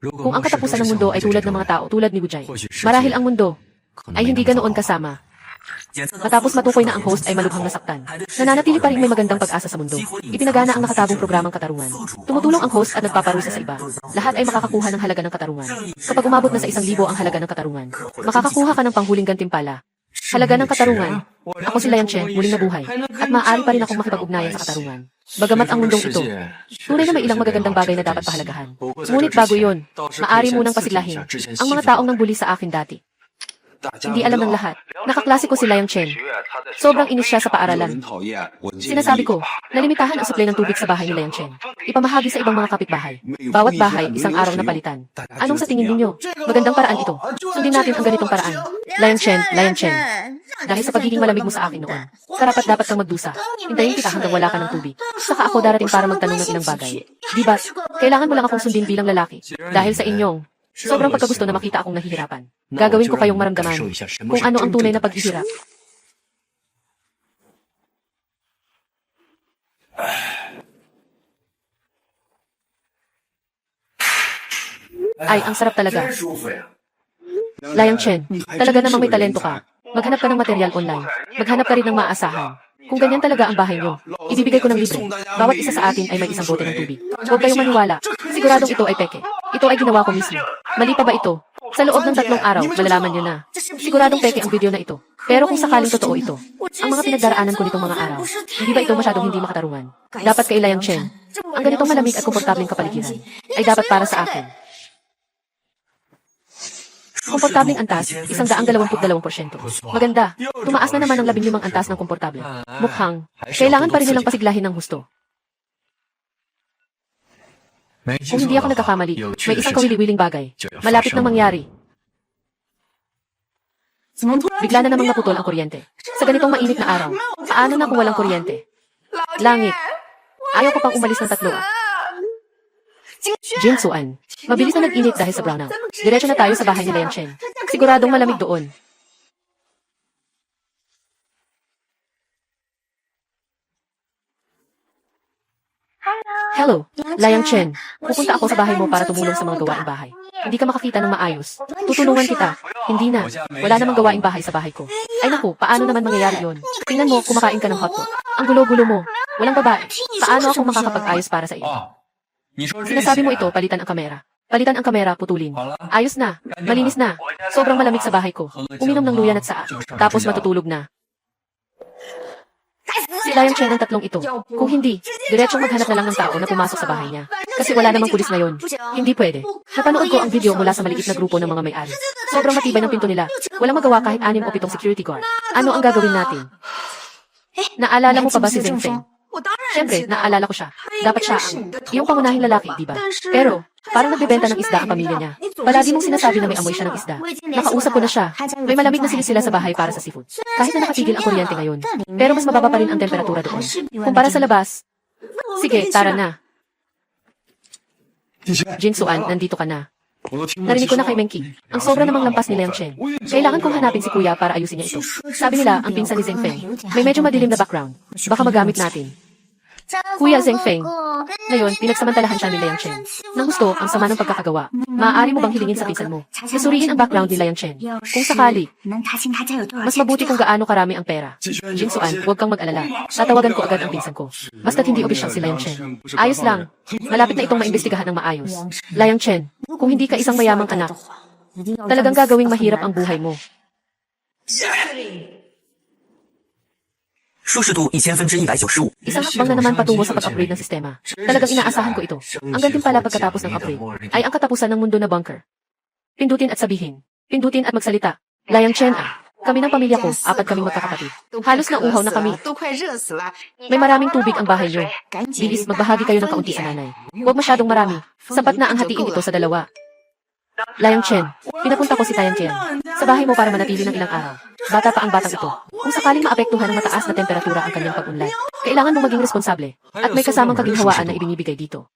Kung ang katapusan ng mundo ay tulad ng mga tao tulad ni Wujay, marahil ang mundo ay hindi ganoon kasama. Matapos matukoy na ang host ay malubhang nasaktan, nananatili pa rin may magandang pag-asa sa mundo. Ipinagana ang nakatagong programang katarungan. Tumutulong ang host at nagpaparusa sa iba. Lahat ay makakakuha ng halaga ng katarungan. Kapag umabot na sa 1,000 ang halaga ng katarungan, makakakuha ka ng panghuling gantimpala. Halaga ng katarungan. Ako si Liang Chen, muling nabuhay. At maaari pa rin akong makipag-ugnayan sa katarungan. Bagamat ang mundong ito, tunay na may ilang magagandang bagay na dapat pahalagahan. Ngunit bago yun, maaari munang pasiglahin ang mga taong nang bully sa akin dati. Hindi alam ng lahat. Nakaklase ko si Liang Chen. Sobrang inis siya sa paaralan. Sinasabi ko, nalimitahan ang supply ng tubig sa bahay ni Liang Chen. Ipamahagi sa ibang mga kapitbahay. Bawat bahay, isang araw na palitan. Anong sa tingin ninyo? Magandang paraan ito. Sundin natin ang ganitong paraan. Liang Chen, Liang Chen. Dahil sa pagiging malamig mo sa akin noon, karapat dapat kang magdusa. Hintayin kita hanggang wala ka ng tubig. Saka ako darating para magtanong ng ilang bagay. Diba? Kailangan mo lang akong sundin bilang lalaki. Dahil sa inyong sobrang pagkagusto na makita akong nahihirapan. Gagawin ko kayong maramdaman kung ano ang tunay na paghihirap. Ay, ang sarap talaga. Liang Chen, talaga namang may talento ka. Maghanap ka ng material online. Maghanap ka rin ng maaasahan. Kung ganyan talaga ang bahay nyo, ibibigay ko ng libre. Bawat isa sa atin ay may isang bote ng tubig. Huwag kayong maniwala. Siguradong ito ay peke. Ito ay ginawa ko mismo. Mali pa ba ito? Sa loob ng 3 araw, malalaman nyo na. Siguradong peke ang video na ito. Pero kung sakaling totoo ito, ang mga pinagdaraanan ko nitong mga araw, hindi ba ito masyadong hindi makatarungan? Dapat kay Liang Chen, ang ganitong malamig at komportableng kapaligiran ay dapat para sa akin. Komportableng antas, 122%. Maganda. Tumaas na naman ang 15 antas ng komportable. Mukhang, kailangan pa rin nilang pasiglahin ng husto. Kung hindi ako nagkakamali, may isang kawili-wiling bagay. Malapit nang mangyari. Bigla na namang naputol ang kuryente. Sa ganitong mainit na araw, paano na kung walang kuryente? Langit. Ayaw ko pang umalis ng 3. Jin Suan. Mabilis na nag-init dahil sa brownout. Diretso na tayo sa bahay ni Liang Chen. Siguradong malamig doon. Hello, Liang Chen. Pupunta ako sa bahay mo para tumulong sa mga gawaing bahay. Hindi ka makakita ng maayos. Tutulungan kita. Hindi na. Wala namang gawaing bahay sa bahay ko. Ay naku, paano naman mangyayari yon? Tingnan mo, kumakain ka ng hotpot. Ang gulo-gulo mo. Walang babae. Paano ako makakapag-ayos para sa iyo? Sinasabi mo ito, palitan ang kamera. Palitan ang kamera, putulin. Ayos na. Malinis na. Sobrang malamig sa bahay ko. Uminom ng luyan at saa. Tapos matutulog na. Si Liang Chen ang 3 ito. Kung hindi, diretsong maghanap na lang ng tao na pumasok sa bahay niya. Kasi wala namang pulis ngayon. Hindi pwede. Napanood ko ang video mula sa maliit na grupo ng mga may-ari. Sobrang matibay ng pinto nila. Walang magawa kahit 6 o 7 security guard. Ano ang gagawin natin? Naalala mo pa ba si Zheng Feng? Siyempre, naalala ko siya. Dapat siya ang iyong pangunahing lalaki, di ba? Pero, parang nagbebenta ng isda ang pamilya niya. Palagi mong sinasabi na may amoy siya ng isda. Nakausap ko na siya. May malamig na sila sa bahay para sa seafood. Kahit na nakatigil ang kuryente ngayon. Pero mas mababa pa rin ang temperatura doon. Kumpara sa labas. Sige, tara na. Jin Suan, nandito ka na. Narinig ko na kay Menki. Ang sobra namang lampas ni Liang Chen. Kailangan kong hanapin si Kuya para ayusin niya ito. Sabi nila, ang pinsan ni Zheng Feng. May medyo madilim na background. Baka magamit natin. Kuya Zheng Feng. Ngayon, pinagsamantalahan siya ni Liang Chen. Nang gusto, ang sama ng pagkakagawa. Maaari mo bang hilingin sa pinsan mo? Nasuriin ang background ni Liang Chen. Kung sakali, mas mabuti kung gaano karami ang pera. Jin Suan, huwag kang mag-alala. Tatawagan ko agad ang pinsan ko. Basta't hindi opisyal si Liang Chen. Ayos lang. Malapit na itong maimbestigahan ng maayos. Liang Chen, kung hindi ka isang mayamang anak, talagang gagawing mahirap ang buhay mo. 舒适度1/1095。 Isang hakbang na naman patungo sa pag-upgrade ng sistema. Talagang inaasahan ko ito. Ang gantimpala pagkatapos ng upgrade ay ang katapusan ng mundo na bunker. Pindutin at sabihin. Pindutin at magsalita. Liang Chen ah. Kami ng pamilya ko, 4 kaming magkakapatid. Halos na uhaw na kami. May maraming tubig ang bahay niyo. Bilis, magbahagi kayo ng kaunti sa nanay. Huwag masyadong marami. Sapat na ang hatiin ito sa 2. Liang Chen, pinapunta ko si Liang Chen sa bahay mo para manatili ng ilang araw. Bata pa ang batang ito. Kung sakaling maapektuhan ng mataas na temperatura ang kanyang pag-unlad, kailangan mong maging responsable at may kasamang kaginhawaan na ibinibigay dito.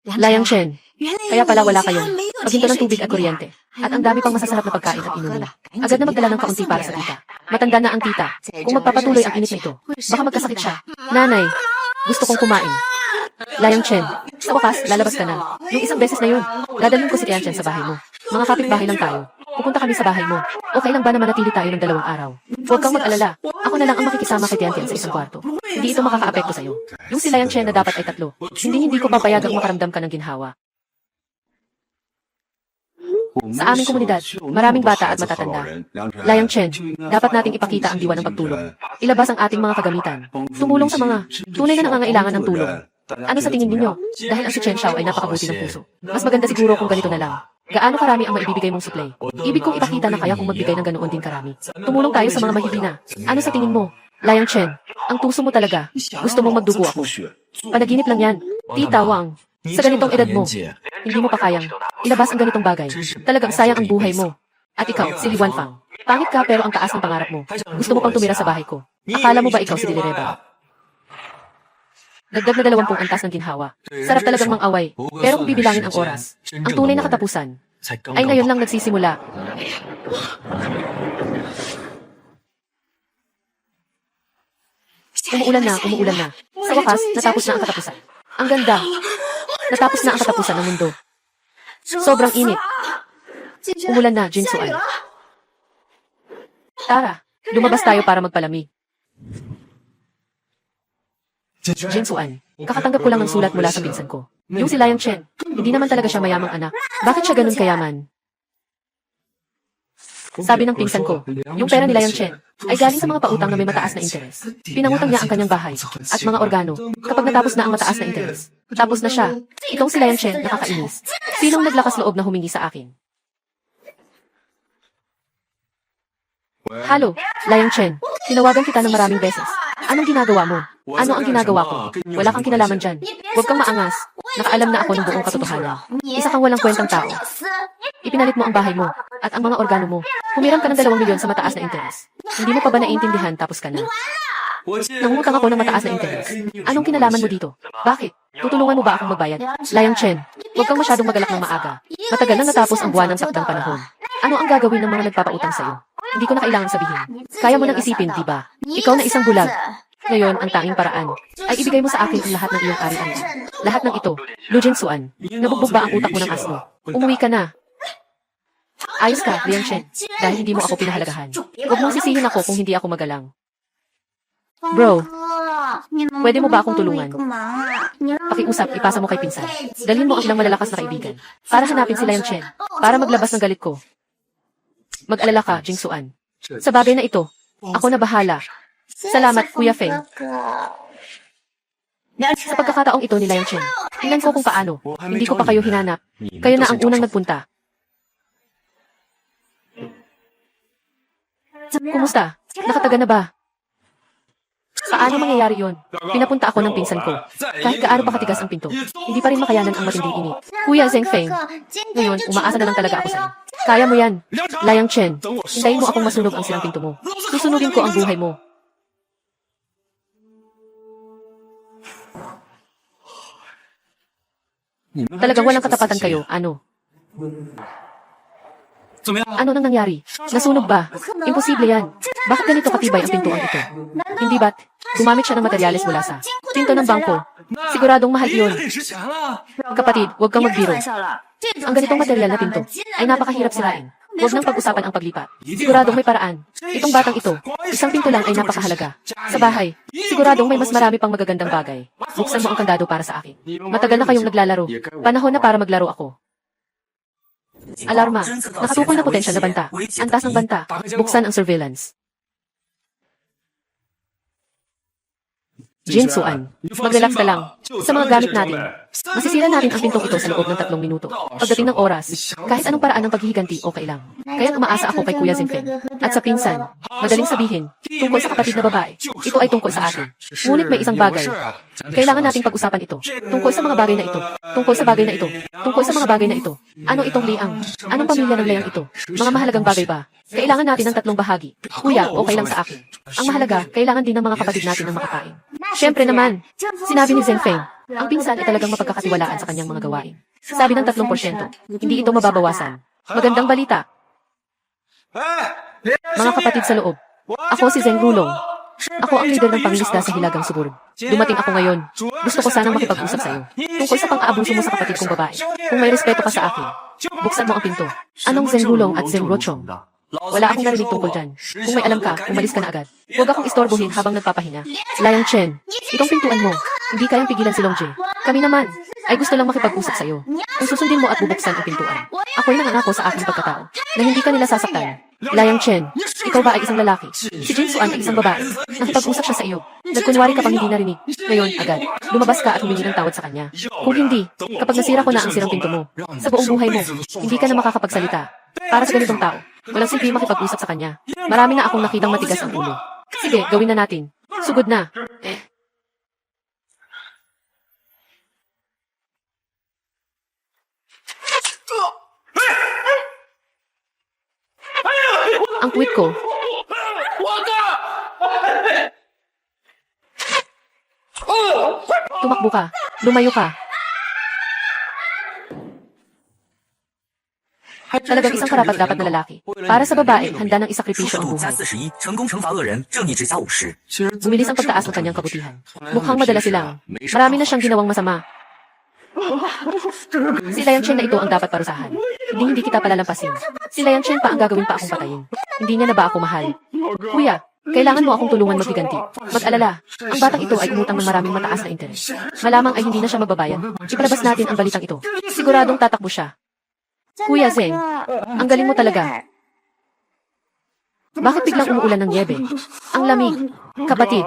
Liang Chen, Kaya pala wala kayong paghinto ng tubig at kuryente. At ang dami pang masasarap na pagkain at inumin. Agad na magdala ng kaunti para sa tita. Matanda na ang tita. Kung magpapatuloy ang init na ito, baka magkasakit siya. Nanay, gusto kong kumain. Layang Chen, sa wakas, lalabas ka na. Yung isang beses na yun, dadalhin ko si Tian Chen sa bahay mo. Mga kapitbahay lang tayo. Pupunta kami sa bahay mo. Okay lang ba na manatili tayo ng 2 araw? Huwag kang mag-alala. Ako na lang ang makikisama kay Tian Tian sa isang kwarto. Hindi ito makakaapekto sa'yo. Yung si Layang Chen na dapat ay 3. Hindi ko papayagang makaramdam ka ng ginhawa. Sa aming komunidad, maraming bata at matatanda. Layang Chen, dapat nating ipakita ang diwa ng pagtulong. Ilabas ang ating mga kagamitan. Tumulong sa mga tunay na nangangailangan ng tulong. Ano sa tingin ninyo? Dahil ang si Chen Xiao ay napakabuti ng puso. Mas maganda siguro kung ganito na lang. Gaano karami ang maibibigay mong supply? Ibig kong ipakita na kaya kung magbigay ng ganoon din karami. Tumulong tayo sa mga mahihina. Ano sa tingin mo? Layang Chen, ang puso mo talaga. Gusto mong magdugo ako. Panaginip lang yan. Tita Wang, sa ganitong edad mo, hindi mo pa kayang ilabas ang ganitong bagay. Talagang sayang ang buhay mo. At ikaw, si Li Wanfang. Pangit ka pero ang taas ng pangarap mo. Gusto mo pang tumira sa bahay ko. Akala mo ba ikaw si Dilireba? Dagdag na 20 antas ng ginhawa. Sarap talagang mang-away. Pero kung bibilangin ang oras, ang tunay na katapusan, ay ngayon lang nagsisimula. Umuulan na. Sa wakas, natapos na ang katapusan. Ang ganda. Natapos na ang katapusan ng mundo. Sobrang init. Umulan na, Jinsuan. Tara, lumabas tayo para magpalamig. Jinsuan, kakatanggap ko lang ng sulat mula sa pinsan ko. Yung si Layang Chen, hindi naman talaga siya mayamang anak. Bakit siya ganun kayaman? Sabi ng pinsan ko, yung pera ni Layang Chen ay galing sa mga pautang na may mataas na interes. Pinangutang niya ang kanyang bahay at mga organo kapag natapos na ang mataas na interes. Tapos na siya. Itong si Layang Chen, nakakainis. Sinong naglakas loob na humingi sa akin? Halo, Layang Chen. Tinawagan kita ng maraming beses. Anong ginagawa mo? Ano ang ginagawa ko? Wala kang kinalaman dyan. Huwag kang maangas. Nakaalam na ako ng buong katotohanan. Isa kang walang kwentang tao. Ipinalit mo ang bahay mo at ang mga organo mo. Humiram ka ng 2 milyon sa mataas na interes. Hindi mo pa ba naiintindihan tapos ka na? Nangungutang ako ng mataas na interes. Anong kinalaman mo dito? Bakit? Tutulungan mo ba akong magbayad? Layang Chen, huwag kang masyadong magalak ng maaga. Matagal na natapos ang buwan ng sakdang panahon. Ano ang gagawin ng mga nagpapautang sa'yo? Hindi ko na kailangan sabihin. Kaya mo nang isipin, diba? Ikaw na isang bulag. Ngayon, ang tanging paraan ay ibigay mo sa akin ang lahat ng iyong ari-arian. Lahat ng ito, Lu Jinsuan. Nabugbog ba ang utak mo ng asno? Umuwi ka na. Ayos ka, Liang Chen, dahil hindi mo ako pinahalagahan. Huwag mong sisihin ako kung hindi ako magalang. Bro, pwede mo ba akong tulungan? Pakiusap, ipasa mo kay pinsan. Dalhin mo ang ilang malalakas na kaibigan para hanapin si Liang Chen, para maglabas ng galit ko. Mag-alala ka, Jingsuan. Sa bagay na ito, ako na bahala. Salamat, Kuya Feng. Sa pagkakataong ito ni Layang Chen, tingnan ko kung paano. Hindi ko pa kayo hinanap. Kayo na ang unang nagpunta. Kumusta? Nakataga na ba? Paano mangyayari yon? Pinapunta ako ng pinsan ko. Kahit gaano pa katigas ang pinto, hindi pa rin makayanan ang matinding init. Kuya Zheng Feng, ngayon, umaasa na lang talaga ako sa'yo. Kaya mo yan. Layang Chen, hintayin mo akong masunog ang sirang pinto mo. Susunugin ko ang buhay mo. Talagang walang katapatan kayo, ano? Ano nang nangyari? Nasunog ba? Imposible yan. Bakit ganito katibay ang pintuan ito? Hindi ba't gumamit siya ng materyales mula sa pinto ng bangko? Siguradong mahal iyon. Kapatid, huwag kang magbiro. Ang ganitong materyal na pinto ay napakahirap sirain. Huwag nang pag-usapan ang paglipat. Siguradong may paraan. Itong batang ito, isang pinto lang ay napakahalaga. Sa bahay, siguradong may mas marami pang magagandang bagay. Buksan mo ang kandado para sa akin. Matagal na kayong naglalaro. Panahon na para maglaro ako. Alarma. Nakatukol na potensyal na banta. Antas ng banta. Buksan ang surveillance. Jinsuan, mag-relax ka lang. Sa mga gamit natin, masisira natin ang pintong ito sa loob ng 3 minuto. Pagdating ng oras, kahit anong paraan ng paghihiganti, okay lang. Kaya umaasa ako kay Kuya Zhengfeng. At sa pinsan, madaling sabihin, tungkol sa kapatid na babae, ito ay tungkol sa atin. Ngunit may isang bagay. Kailangan nating pag-usapan ito. Tungkol sa mga bagay na ito. Tungkol sa bagay na ito. Tungkol sa mga bagay na ito. Ano itong liang? Anong pamilya ng layang ito? Mga mahalagang bagay ba? Kailangan natin ng 3 bahagi. Kuya, okay lang sa akin. Ang mahalaga, kailangan din ng mga kapatid natin ng makakain. Siyempre naman, sinabi ni Zheng Feng, Ang pinsan ay talagang mapagkakatiwalaan sa kanyang mga gawain. Sabi ng 3%, hindi ito mababawasan. Magandang balita. Mga kapatid sa loob, ako si Zeng Rulong. Ako ang leader ng pangingisda sa Hilagang Suburb. Dumating ako ngayon. Gusto ko sanang makipag-usap sa'yo. Tungkol sa pang-aabuso mo sa kapatid kong babae. Kung may respeto ka sa akin, buksan mo ang pinto. Anong Zeng Rulong at Zeng Rochong? Wala akong narinig tungkol dyan. Kung may alam ka, umalis ka na agad. Huwag akong istorbohin habang nagpapahinga. Liang Chen, itong pintuan mo. Hindi kayang pigilan si Longje. Kami naman, ay gusto lang makipag-usap sa'yo. Kung susundin mo at bubuksan ang pintuan, ako'y nangangako sa aking pagkatao na hindi ka nila sasaktan. Liang Chen, ikaw ba ay isang lalaki? Si Jin Suan ay isang babae. Nakipag-usap siya sa iyo. Nagkunwari ka pang hindi narinig. Ngayon, agad, lumabas ka at humingi ng tawad sa kanya. Kung hindi, kapag nasira ko na ang sirang pinto mo, sa buong buhay mo, hindi ka na makakapagsalita. Para sa ganitong tao, walang silbi makipag-usap sa kanya. Marami na akong nakitang matigas ang ulo. Sige, gawin na natin. Sugod na. Ang tweet ko. Tumakbo ka. Lumayo ka. Talagang isang karapat-dapat na lalaki. Para sa babae, handa ng isakripisyo ang 数加 buhay. 41，成功惩罚恶人，正义直辖50。 Bumilis ang pagtaas ng kanyang kabutihan. Mukhang madala silang. Marami na siyang ginawang masama. Si Liang Chen na ito ang dapat parusahan. Hindi kita palalampasin. Si Liang Chen pa ang gagawin pa akong patayin. Hindi niya na ba ako mahal? Kuya, kailangan mo akong tulungan magbiganti. Mag-alala, ang batang ito ay umutang ng maraming mataas na interes. Malamang ay hindi na siya magbabayad. Ipalabas natin ang balitang ito. Siguradong tatakbo siya. Kuya Zeng, ang galing mo talaga. Bakit biglang umuulan ng niebe? Ang lamig. Kapatid,